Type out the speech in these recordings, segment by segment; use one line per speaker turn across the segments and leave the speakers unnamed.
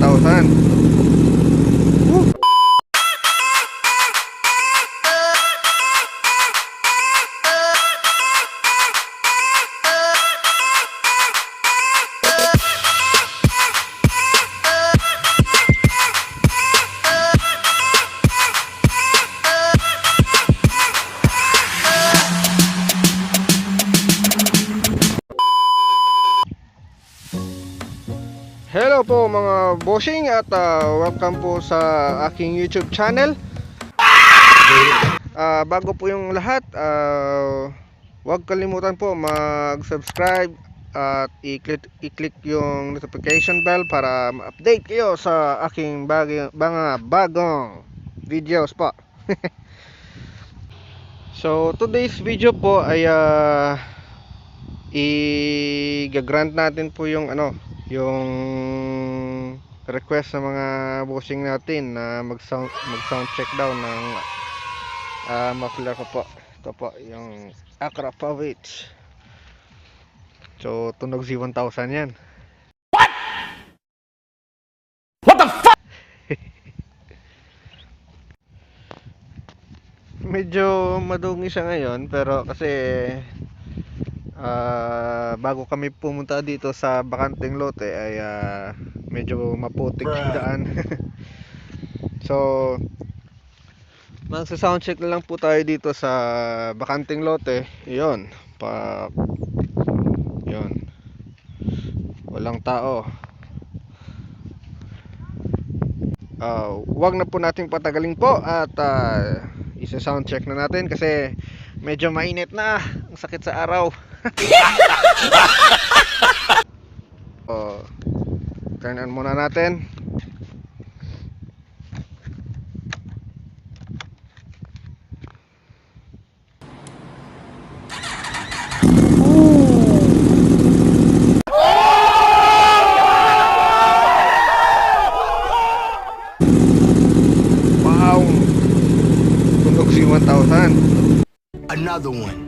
Z1000. Hello po mga bossing at welcome po sa aking YouTube channel. Bago po yung lahat, huwag kalimutan po mag-subscribe at i-click yung notification bell para ma-update kayo sa aking mga bagong videos po. So today's video po ay i-grant natin po yung yung request sa mga bossing natin na mag-sound check daw ng muffler ko po. Ito po yung Akrapovic. So Tunog Z1000 yan.
What the fuck?
Medyo madungi siya ngayon pero kasi bago kami pumunta dito sa bakanteng lote ay medyo maputik yung daan. So magsa-soundcheck na lang po tayo dito sa bakanteng lote. Yun, yun, walang tao. Wag na po nating patagalin po at isa-soundcheck na natin kasi medyo mainit na, ang sakit sa araw. Turn on muna natin. Wow, Tunog Z1000.
Another one.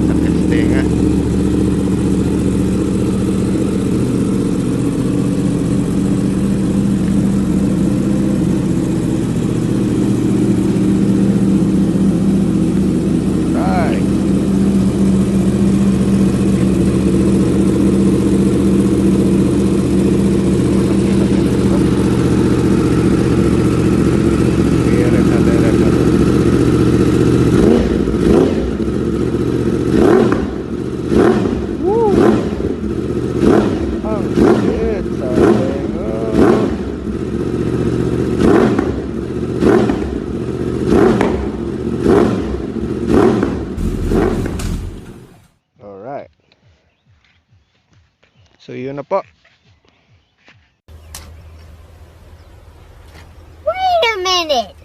Sakit sa tenga. Right. Alright. So yun na po.
Wait a minute!